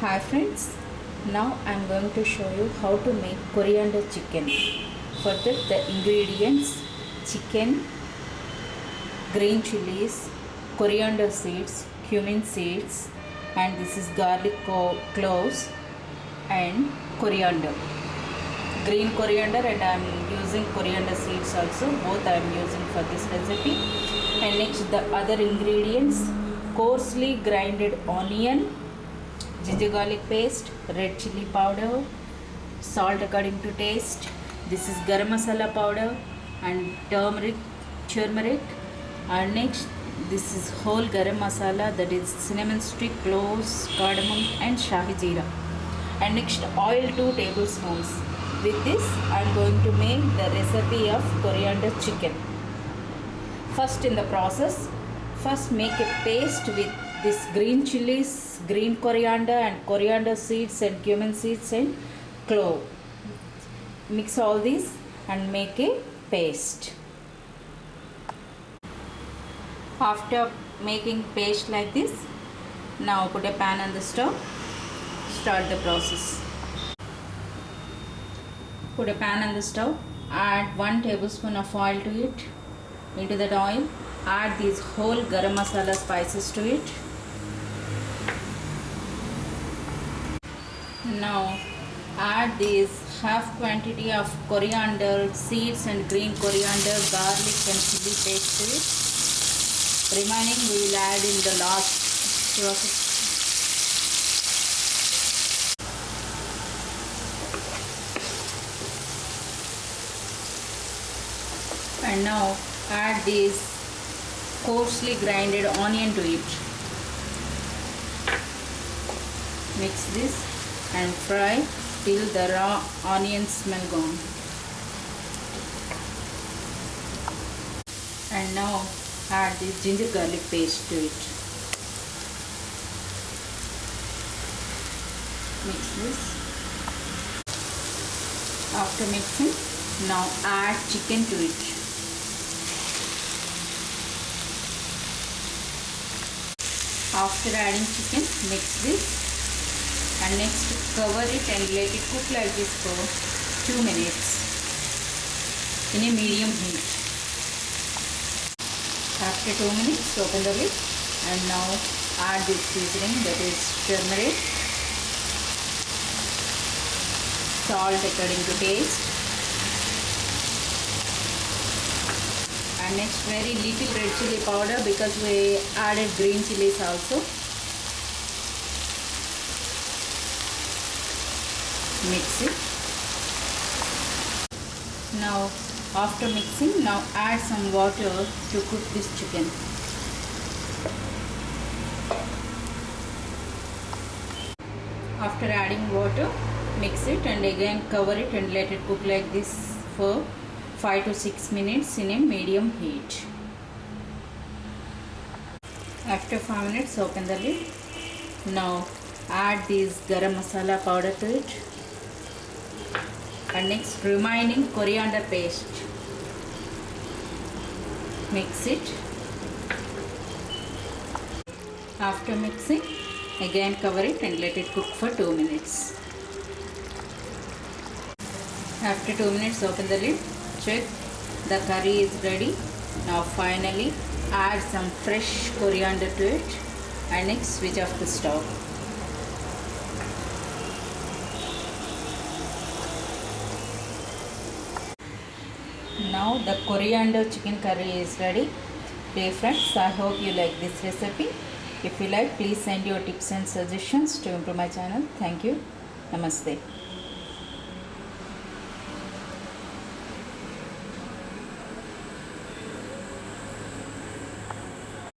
Hi friends, now I am going to show you how to make coriander chicken. For that the ingredients: chicken, green chilies, coriander seeds, cumin seeds, and this is garlic cloves and coriander. Green coriander, and I am using coriander seeds also, both I am using for this recipe. And next the other ingredients: coarsely grinded onion, ginger garlic paste, red chili powder, salt according to taste. This is garam masala powder and turmeric. And next this is whole garam masala, that is cinnamon stick, cloves, cardamom and shahi jeera. And next oil 2 tablespoons. With this I am going to make the recipe of coriander chicken. First in the process, first make a paste with this green chilies, green coriander and coriander seeds and cumin seeds and clove. Mix all these and make a paste. After making paste like this, now put a pan on the stove. Start the process. Put a pan on the stove. Add 1 tablespoon of oil to it. Into that oil, add these whole garam masala spices to it. Now add this half quantity of coriander seeds and green coriander, garlic and chili paste to it. Remaining we will add in the last process. And now add this coarsely grinded onion to it. Mix this and fry till the raw onion smell gone. And now add this ginger garlic paste to it. Mix this. After mixing, now add chicken to it. After adding chicken, mix this and next cover it and let it cook like this for 2 minutes in a medium heat. After 2 minutes, open the lid and now add this seasoning, that is turmeric, salt according to taste, and next very little red chili powder because we added green chilies also. Mix it. Now after mixing, now add some water to cook this chicken. After adding water, mix it and again cover it and let it cook like this for 5 to 6 minutes in a medium heat. After 5 minutes, open the lid. Now add this garam masala powder to it and next remaining coriander paste. Mix it. After mixing, again cover it and let it cook for 2 minutes. After 2 minutes, open the lid. Check the curry is ready. Now finally add some fresh coriander to it and next switch off the stove. Now the coriander chicken curry is ready. Dear friends, I hope you like this recipe. If you like, please send your tips and suggestions to improve my channel. Thank you. Namaste.